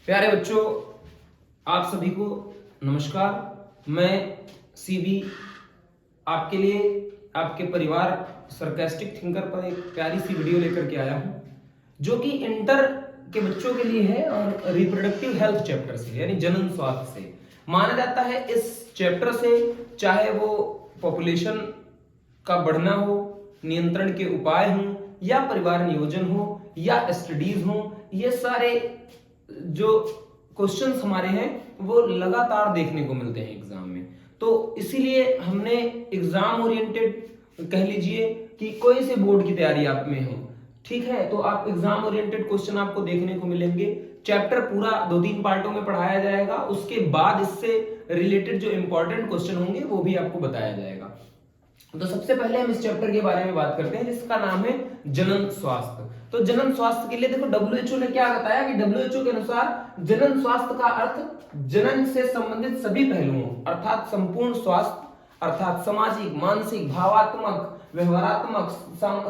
प्यारे बच्चों, आप सभी को नमस्कार। मैं सीबी आपके लिए, आपके परिवार सरकास्टिक थिंकर पर एक प्यारी सी वीडियो लेकर के आया हूं, जो कि इंटर के बच्चों के लिए है और रिप्रोडक्टिव हेल्थ चैप्टर से यानी जनन स्वास्थ्य से माना जाता है। इस चैप्टर से चाहे वो पॉपुलेशन का बढ़ना हो, नियंत्रण के उपाय हों, या परिवार नियोजन हो, या स्टडीज हो, ये सारे जो क्वेश्चंस हमारे हैं वो लगातार देखने को मिलते हैं एग्जाम में। तो इसीलिए हमने एग्जाम ओरिएंटेड कह लीजिए कि कोई से बोर्ड की तैयारी आप में हो, ठीक है, तो आप एग्जाम ओरिएंटेड क्वेश्चन आपको देखने को मिलेंगे। चैप्टर पूरा 2-3 पार्टों में पढ़ाया जाएगा, उसके बाद इससे रिलेटेड जो इंपॉर्टेंट क्वेश्चन होंगे वो भी आपको बताया जाएगा। तो सबसे पहले हम इस चैप्टर के बारे में बात करते हैं जिसका नाम है जनन स्वास्थ्य। तो जनन स्वास्थ्य के लिए देखो WHO ने क्या बताया कि WHO के अनुसार जनन स्वास्थ्य का अर्थ जनन से संबंधित सभी पहलुओं अर्थात संपूर्ण स्वास्थ्य अर्थात सामाजिक, मानसिक, भावात्मक, व्यवहारात्मक,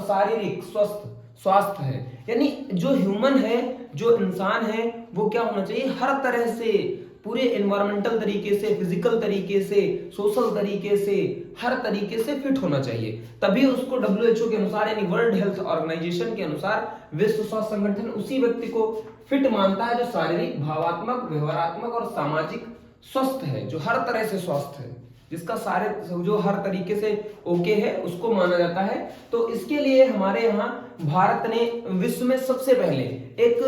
शारीरिक स्वस्थ स्वास्थ्य है। यानी जो ह्यूमन है, जो इंसान है, वो क्या होना चाहिए, हर तरह से पूरे एनवायरमेंटल तरीके से, फिजिकल तरीके से, सोशल तरीके से, हर तरीके से फिट होना चाहिए। तभी उसको WHO के अनुसार यानी वर्ल्ड हेल्थ ऑर्गेनाइजेशन के अनुसार, विश्व स्वास्थ्य संगठन उसी व्यक्ति को फिट मानता है जो शारीरिक, भावात्मक, व्यवहारात्मक और सामाजिक स्वस्थ है, जो हर तरह से स्वस्थ है, जिसका सारे जो हर तरीके से ओके है, उसको माना जाता है। तो इसके लिए हमारे यहाँ भारत ने विश्व में सबसे पहले एक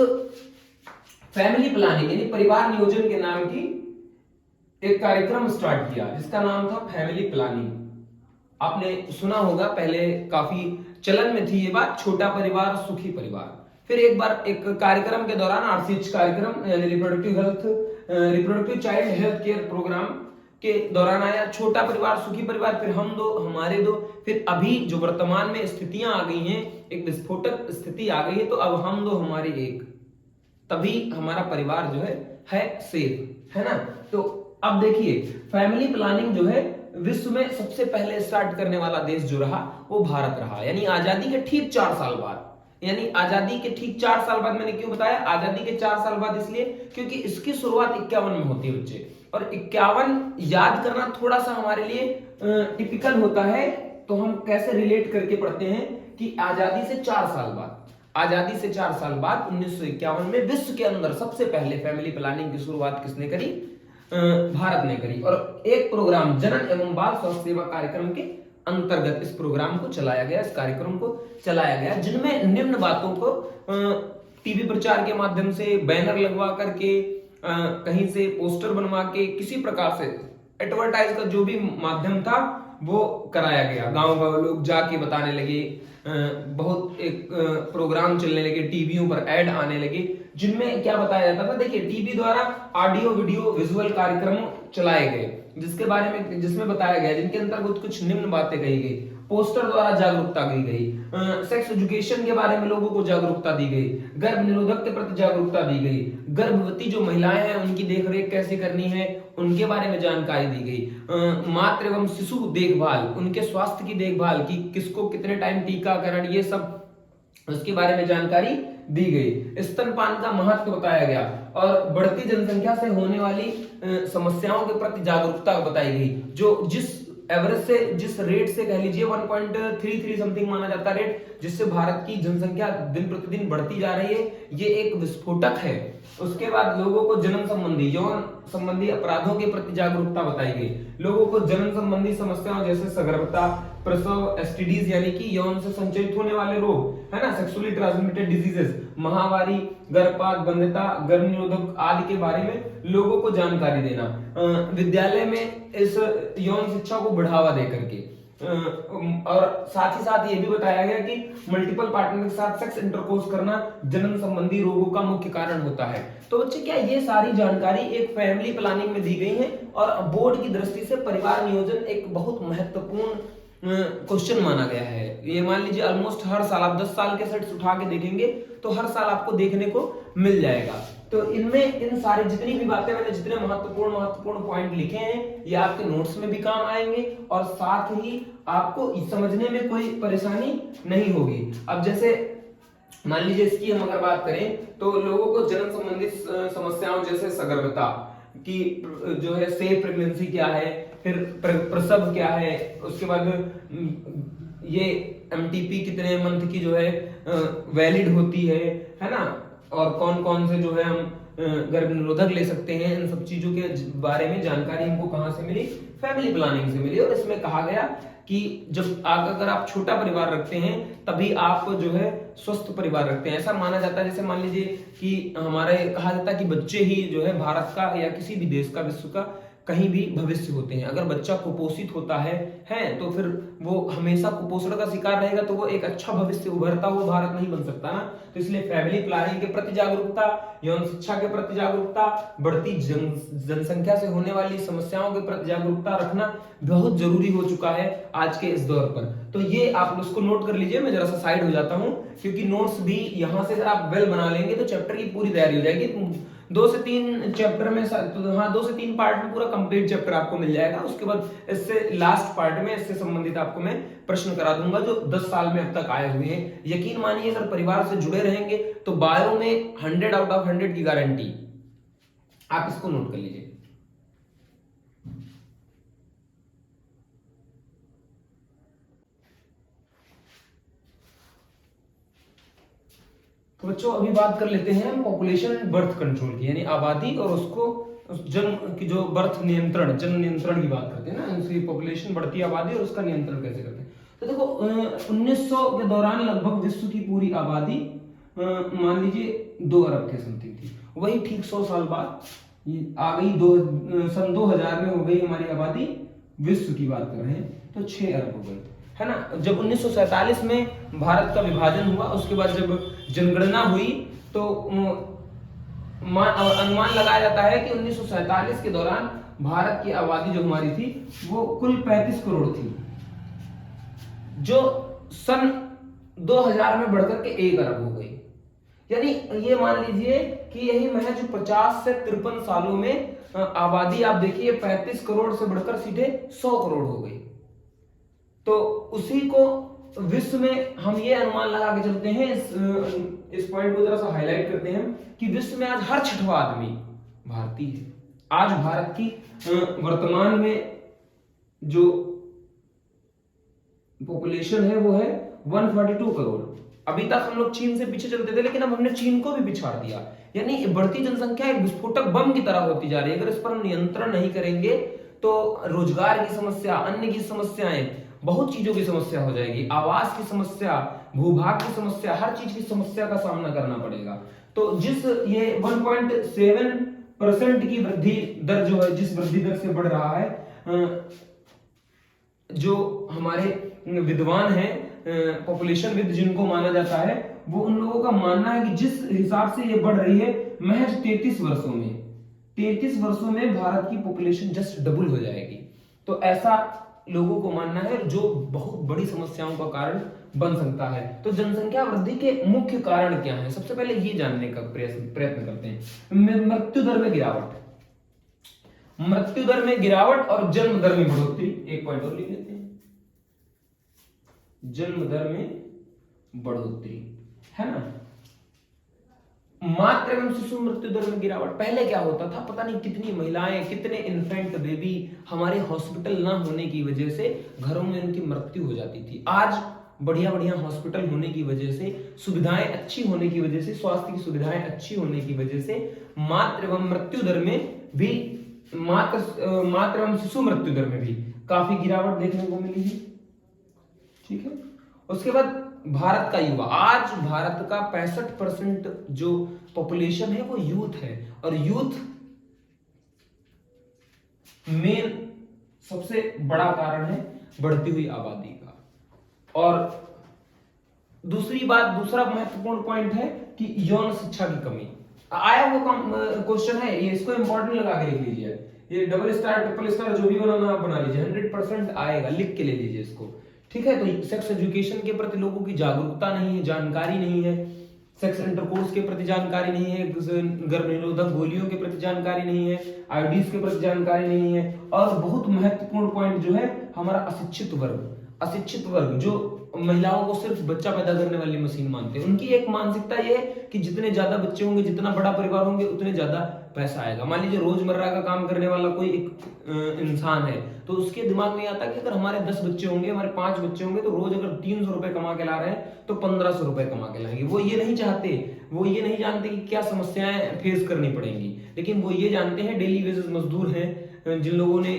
फैमिली प्लानिंग यानी परिवार नियोजन के नाम की एक कार्यक्रम स्टार्ट किया जिसका नाम था फैमिली प्लानिंग। आपने सुना होगा, पहले काफी चलन में थी ये बात, छोटा परिवार सुखी परिवार। फिर एक बार एक कार्यक्रम के दौरान RCH कार्यक्रम यानी reproductive child health care programme के दौरान आया छोटा परिवार सुखी परिवार, फिर हम दो हमारे दो, फिर अभी जो वर्तमान में स्थितियां आ गई हैं, एक विस्फोटक स्थिति आ गई है, तो अब हम दो हमारे एक, तभी हमारा परिवार जो है सेफ है ना। तो अब देखिए फैमिली प्लानिंग जो है विश्व में सबसे पहले स्टार्ट करने वाला देश जो रहा वो भारत रहा, यानी आजादी के ठीक 4 साल बाद। यानी आजादी के ठीक 4 साल बाद, मैंने क्यों बताया आजादी के 4 साल बाद, इसलिए क्योंकि इसकी शुरुआत 51 में होती है बच्चे, और 51 याद करना थोड़ा सा हमारे लिए टिपिकल होता है। तो हम कैसे रिलेट करके पढ़ते हैं कि आजादी से 4 साल बाद, आजादी से 4 साल बाद 1951 में विश्व के अंदर सबसे पहले फैमिली प्लानिंग की शुरुआत किसने करी, भारत ने करी। और एक प्रोग्राम जनन एवं बाल स्वास्थ्य सेवा कार्यक्रम के अंतर्गत इस प्रोग्राम को चलाया गया, इस कार्यक्रम को चलाया गया, जिनमें निम्न बातों को टीवी प्रचार के माध्यम से, बैनर लगवा करके, कहीं से पोस्टर बनवा के, किसी प्रकार से एडवर्टाइज का जो भी माध्यम था वो कराया गया। गांव गांव लोग जाके बताने लगे, बहुत एक प्रोग्राम चलने लगे, टीवियों पर ऐड आने लगे, जिनमें क्या बताया जाता था, देखिए टीवी द्वारा ऑडियो वीडियो विजुअल कार्यक्रम चलाए गए जिसके बारे में, जिसमें बताया गया, जिनके अंतर्गत कुछ निम्न बातें कही गई। पोस्टर द्वारा जागरूकता दी गई, सेक्स एजुकेशन के बारे में लोगों को जागरूकता दी गई, गर्भ निरोधक के प्रति जागरूकता दी गई, गर्भवती जो महिलाएं हैं उनकी देखरेख कैसे करनी है उनके बारे में जानकारी दी गई, मातृ एवं शिशु देखभाल, उनके स्वास्थ्य की देखभाल की किसको कितने टाइम टीकाकरण, ये सब उसके बारे में जानकारी दी गई, स्तनपान का महत्व बताया गया, और बढ़ती जनसंख्या से होने वाली समस्याओं के प्रति जागरूकता बताई गई। जो जिस एवरेज से, जिस रेट से कह लीजिए 1.33 समथिंग माना जाता है रेट, जिससे भारत की जनसंख्या दिन प्रतिदिन बढ़ती जा रही है, ये एक विस्फोटक है। उसके बाद लोगों को जन्म संबंधी, यौन संबंधी अपराधों के प्रति जागरूकता बताई गई, लोगों को जन्म संबंधी समस्याओं जैसे सगर्भता, प्रसव, STDs यानी कि यौन से संचरित होने वाले रोग है ना, सेक्सुअली ट्रांसमिटेड डिजीजेस, महामारी, गर्भपात, बंध्यता, गर्भ निरोधक आदि के बारे में लोगों को जानकारी देना, विद्यालय में इस यौन शिक्षा को बढ़ावा देकर के, और साथ ही साथ ये भी बताया गया कि मल्टीपल पार्टनर के साथ सेक्स इंटरकोर्स करना जन्म संबंधी रोगों का मुख्य कारण होता है। तो बच्चे क्या ये सारी जानकारी एक फैमिली प्लानिंग में दी गई है, और बोर्ड की दृष्टि से परिवार नियोजन एक बहुत महत्वपूर्ण क्वेश्चन माना गया है। ये मान लीजिए ऑलमोस्ट हर साल आप 10 साल के सेट्स उठा के देखेंगे तो हर साल आपको देखने को मिल जाएगा। तो इनमें इन सारे जितनी भी बातें मैंने, जितने महत्वपूर्ण पॉइंट लिखे हैं, ये आपके नोट्स में भी काम आएंगे, और साथ ही आपको समझने में कोई परेशानी नहीं होगी। अब जैसे मान लीजिए इसकी हम अगर बात करें तो लोगों को जन्म संबंधित समस्याओं जैसे सगर्भता की जो है सेफ प्रेगनेंसी क्या है, फिर प्रसव क्या है, उसके बाद ये एमटीपी कितने मंथ की जो है वैलिड होती है ना, और कौन कौन से जो है हम गर्भ निरोधक ले सकते हैं, इन सब चीजों के बारे में जानकारी हमको कहां से मिली, फैमिली प्लानिंग से मिली। और इसमें कहा गया कि जब अगर आप छोटा परिवार रखते हैं तभी आप जो है स्वस्थ परिवार रखते हैं। ऐसा माना जाता है, जैसे मान लीजिए कि हमारे कहा जाता है कि बच्चे ही जो है भारत का या किसी भी देश का, विश्व का कहीं भी भविष्य होते हैं। अगर बच्चा कुपोषित होता है तो फिर वो हमेशा कुपोषण का शिकार रहेगा, तो वो एक अच्छा भविष्य उभरता हुआ भारत नहीं बन सकता ना। तो इसलिए फैमिली प्लानिंग के प्रति जागरूकता, यौन शिक्षा के प्रति जागरूकता, बढ़ती जनसंख्या से होने वाली समस्याओं के प्रति जागरूकता रखना बहुत जरूरी हो चुका है आज के इस दौर पर। तो ये आप उसको नोट कर लीजिए। मैं जरा सा साइड हो जाता हूं, क्योंकि नोट्स भी यहां से अगर आप वेल बना लेंगे तो चैप्टर की पूरी तैयारी हो जाएगी। 2 से 3 चैप्टर में, तो हाँ 2 से 3 पार्ट में पूरा कंप्लीट चैप्टर आपको मिल जाएगा। उसके बाद इससे लास्ट पार्ट में इससे संबंधित आपको मैं प्रश्न करा दूंगा जो 10 साल में अब तक आए हुए हैं। यकीन मानिए अगर परिवार से जुड़े रहेंगे तो बायो में 100 आउट ऑफ 100 की गारंटी। आप इसको नोट कर लीजिए। तो बच्चों अभी बात कर लेते हैं पॉपुलेशन एंड बर्थ कंट्रोल की, यानी आबादी और उसको जन्म की जो बर्थ नियंत्रण, जन्म नियंत्रण की बात करते हैं ना, उसकी पॉपुलेशन बढ़ती आबादी और उसका नियंत्रण कैसे करते हैं। तो देखो 1900 के दौरान लगभग विश्व की पूरी आबादी मान लीजिए 2 अरब के समथिंग थी। वही ठीक 100 साल बाद आ गई सन 2000 में हो गई हमारी आबादी, विश्व की बात कर रहे हैं, तो 6 अरब हो गई, है ना। जब 1947 में भारत का विभाजन हुआ, उसके बाद जब जनगणना हुई तो अनुमान लगाया जाता है कि 1947 के दौरान भारत की आबादी जो हमारी थी वो कुल 35 करोड़ थी, जो सन 2000 में बढ़कर के 1 अरब हो गई। यानी ये मान लीजिए कि यही महज 50 से 53 सालों में आबादी आप देखिए 35 करोड़ से बढ़कर सीधे 100 करोड़ हो गई। तो उसी को विश्व में हम ये अनुमान लगा के चलते हैं, इस पॉइंट को जरा सा हाईलाइट करते हैं कि विश्व में आज हर 6वां आदमी भारतीय है। आज भारत की वर्तमान में जो पॉपुलेशन है वो है 142 करोड़। अभी तक हम लोग चीन से पीछे चलते थे, लेकिन अब हमने चीन को भी पिछाड़ दिया। यानी बढ़ती जनसंख्या एक विस्फोटक बम की तरह होती जा रही है। अगर इस पर हम नियंत्रण नहीं करेंगे तो रोजगार की समस्या, अन्य की समस्याएं, बहुत चीजों की समस्या हो जाएगी, आवास की समस्या, भूभाग की समस्या, हर चीज की समस्या का सामना करना पड़ेगा। तो जिस ये 1.7% की वृद्धि दर जो है, जिस वृद्धि दर से बढ़ रहा है, जो हमारे विद्वान हैं पॉपुलेशन विद जिनको माना जाता है, वो उन लोगों का मानना है कि जिस हिसाब से ये बढ़ रही है महज 33 वर्षों में भारत की पॉपुलेशन जस्ट डबल हो जाएगी। तो ऐसा लोगों को मानना है, जो बहुत बड़ी समस्याओं का कारण बन सकता है। तो जनसंख्या वृद्धि के मुख्य कारण क्या है, सबसे पहले ये जानने का प्रयत्न करते हैं। मृत्यु दर में गिरावट और जन्म दर में बढ़ोतरी। एक पॉइंट और लिख लेते हैं, जन्म दर में बढ़ोतरी, है ना। मातृ एवं शिशु मृत्यु दर में गिरावट। पहले क्या होता था, पता नहीं कितनी महिलाएं, कितने इन्फेंट बेबी हमारे हॉस्पिटल ना होने की वजह से घरों में उनकी मृत्यु हो जाती थी। आज बढ़िया हॉस्पिटल होने की वजह से, सुविधाएं अच्छी होने की वजह से, स्वास्थ्य की सुविधाएं अच्छी होने की वजह से मातृ एवं मृत्यु दर में भी, मातृ एवं शिशु मृत्यु दर में भी काफी गिरावट देखने को मिली है। ठीक है। उसके बाद भारत का युवा, आज भारत का 65% जो पॉपुलेशन है वो यूथ है, और यूथ मेन सबसे बड़ा कारण है बढ़ती हुई आबादी का। और दूसरा महत्वपूर्ण पॉइंट है कि यौन शिक्षा की कमी। आया वो क्वेश्चन है ये, इसको इंपॉर्टेंट लगा के लिख लीजिए। ये डबल स्टार ट्रिपल स्टार जो भी बनाना आप बना लीजिए, 100% आएगा, लिख के ले लीजिए इसको। ठीक है। तो सेक्स एजुकेशन के प्रति लोगों की जागरूकता नहीं है, जानकारी नहीं है, सेक्स इंटरकोर्स के प्रति जानकारी नहीं है, गर्भ निरोधक गोलियों के प्रति जानकारी नहीं है, आईडीज के प्रति जानकारी नहीं है। और बहुत महत्वपूर्ण पॉइंट जो है हमारा अशिक्षित वर्ग जो महिलाओं को सिर्फ बच्चा पैदा करने वाली मशीन मानते हैं। उनकी एक मानसिकता ये है कि जितने ज्यादा बच्चे होंगे, जितना बड़ा परिवार होंगे, उतने ज्यादा पैसा आएगा। मान लीजिए रोजमर्रा का काम करने वाला कोई एक इंसान है, तो उसके दिमाग में आता है कि अगर हमारे 10 बच्चे होंगे, हमारे 5 बच्चे होंगे, तो रोज अगर 300 रुपए कमा के ला रहे हैं तो 1500 रुपए कमा के लाएंगे। वो ये नहीं चाहते, वो ये नहीं जानते कि क्या समस्याएं फेस करनी पड़ेंगी, लेकिन वो ये जानते हैं, डेली बेसिस मजदूर हैं जिन लोगों ने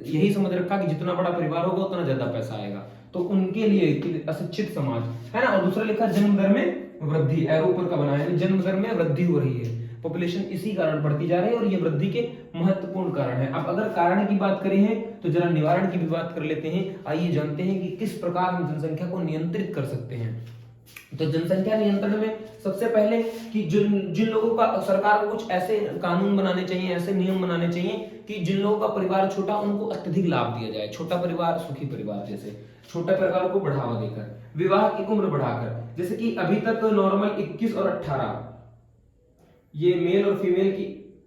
यही समझ रखा कि जितना बड़ा परिवार होगा उतना ज्यादा पैसा आएगा, तो उनके लिए अशिक्षित समाज है ना। और दूसरा लिखा जन्म दर में वृद्धि, एरो ऊपर का बना है, जन्म दर में वृद्धि हो रही है, पॉपुलेशन इसी कारण बढ़ती जा रही है और ये वृद्धि के महत्वपूर्ण कारण है। अब अगर कारण की बात करें हैं तो जरा निवारण की भी बात कर लेते हैं। आइए जानते हैं कि किस प्रकार हम जनसंख्या को नियंत्रित कर सकते हैं। तो जनसंख्या नियंत्रण में सबसे पहले कि जिन लोगों का, सरकार को कुछ ऐसे कानून बनाने चाहिए, ऐसे नियम बनाने चाहिए कि जिन लोगों का परिवार छोटा उनको अत्यधिक लाभ दिया जाए। छोटा परिवार सुखी परिवार, जैसे छोटे परिवार को बढ़ावा देकर, विवाह की उम्र बढ़ाकर, जैसे कि अभी तक नॉर्मल 21 और 18 ये मेल और फीमेल की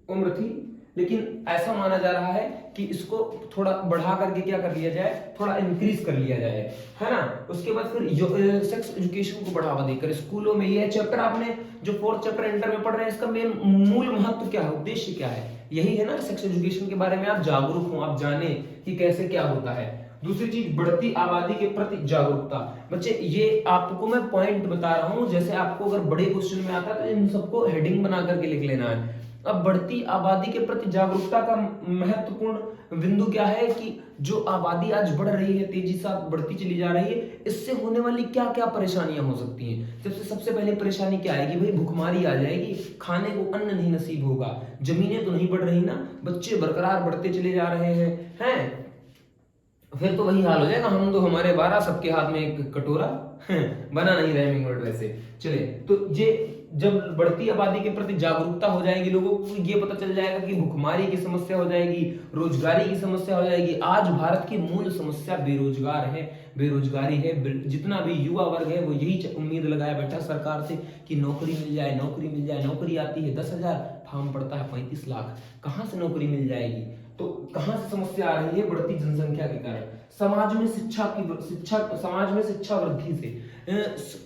उम्र थी, लेकिन ऐसा माना जा रहा है कि इसको थोड़ा बढ़ा करके क्या कर लिया जाए, थोड़ा इंक्रीज कर लिया जाए, है ना। उसके बाद फिर सेक्स एजुकेशन को बढ़ावा देकर स्कूलों में, ये चैप्टर आपने जो 4th चैप्टर इंटर में पढ़ रहे हैं, इसका मेन मूल महत्व क्या है, उद्देश्य क्या है, यही है ना। सेक्स एजुकेशन के बारे में आप जागरूक हो, आप जाने कि कैसे क्या होता है। दूसरी चीज, बढ़ती आबादी के प्रति जागरूकता। बच्चे ये आपको मैं पॉइंट बता रहा हूं, जैसे आपको अगर बड़े क्वेश्चन में आता है तो इन सबको हेडिंग बना करके लिख लेना है। अब बढ़ती आबादी के प्रति जागरूकता का महत्वपूर्ण बिंदु क्या है कि जो आबादी आज बढ़ रही है, तेजी से बढ़ती चली जा रही है, इससे होने वाली क्या क्या परेशानियां हो सकती हैं। सबसे पहले परेशानी क्या आएगी भाई, भुखमरी आ जाएगी, खाने को अन्न नहीं नसीब होगा, जमीनें तो नहीं बढ़ रही ना, बच्चे बरकरार बढ़ते चले जा रहे हैं। फिर तो वही हाल हो जाएगा, हम तो हमारे 12 सबके हाथ में एक कटोरा, बना नहीं राइमिंग वर्ड वैसे। चले तो ये जब बढ़ती आबादी के प्रति जागरूकता हो जाएगी, लोगों को ये पता चल जाएगा कि भुखमरी की समस्या हो जाएगी, रोजगारी की समस्या हो जाएगी। आज भारत की मूल समस्या बेरोजगारी है। जितना भी युवा वर्ग है वो यही उम्मीद लगाया बैठा सरकार से कि नौकरी मिल जाए, नौकरी मिल जाए। नौकरी आती है 10,000, फॉर्म पड़ता है 35 लाख, कहां से नौकरी मिल जाएगी। तो कहां से समस्या आ रही है, बढ़ती जनसंख्या के कारण। समाज में शिक्षा वृद्धि से,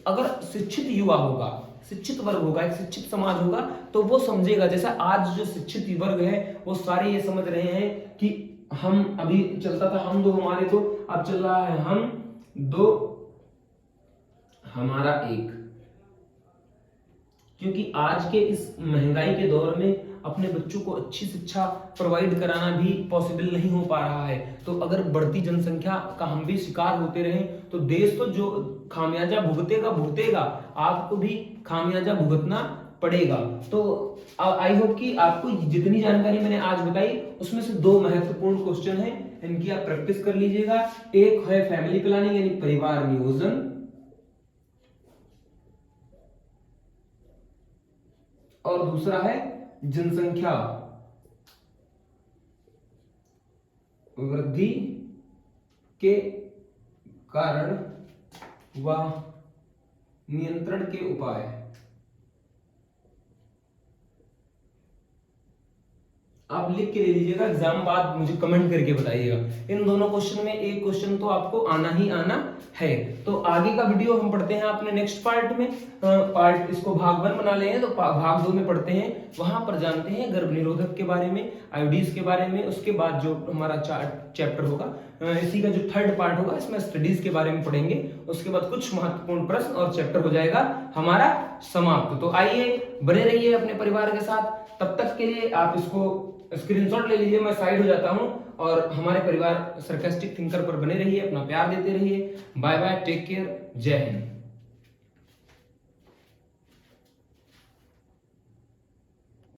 अगर शिक्षित युवा होगा, शिक्षित वर्ग होगा, एक शिक्षित समाज होगा, तो वो समझेगा। जैसा आज जो शिक्षित वर्ग है वो सारे ये समझ रहे हैं कि हम, अभी चलता था हम दो हमारे दो, अब चल रहा है हम दो हमारा एक। क्योंकि आज के इस महंगाई के दौर में अपने बच्चों को अच्छी शिक्षा प्रोवाइड कराना भी पॉसिबल नहीं हो पा रहा है। तो अगर बढ़ती जनसंख्या का हम भी शिकार होते रहे तो देश तो जो खामियाजा भुगतेगा, आपको भी खामियाजा भुगतना पड़ेगा। तो आई होप कि आपको जितनी जानकारी मैंने आज बताई उसमें से 2 महत्वपूर्ण क्वेश्चन हैं, इनकी आप प्रैक्टिस कर लीजिएगा। एक है फैमिली प्लानिंग यानी परिवार नियोजन, और दूसरा है जनसंख्या वृद्धि के कारण व नियंत्रण के उपाय। आप लिख के ले लीजिएगा, एग्जाम बाद मुझे कमेंट करके बताइएगा। इन दोनों क्वेश्चन में एक क्वेश्चन तो आपको आना ही आना है। तो आगे का वीडियो हम पढ़ते हैं अपने नेक्स्ट पार्ट में। पार्ट इसको भाग 1 बना ले हैं, तो भाग 2 में पढ़ते हैं, वहां पर जानते हैं गर्भ निरोधक के बारे में, आयोडीज के बारे में। उसके बाद जो हमारा चैप्टर होगा, इसी का जो 3rd पार्ट होगा, इसमें स्टडीज के बारे में पढ़ेंगे। उसके बाद कुछ महत्वपूर्ण प्रश्न और चैप्टर हो जाएगा हमारा समाप्त। तो आइए बने रहिए अपने परिवार के साथ। तब तक के लिए आप इसको स्क्रीनशॉट ले लीजिए, मैं साइड हो जाता हूं, और हमारे परिवार सरकास्टिक थिंकर पर बने रहिए, अपना प्यार देते रहिए। बाय बाय, टेक केयर, जय हिंद।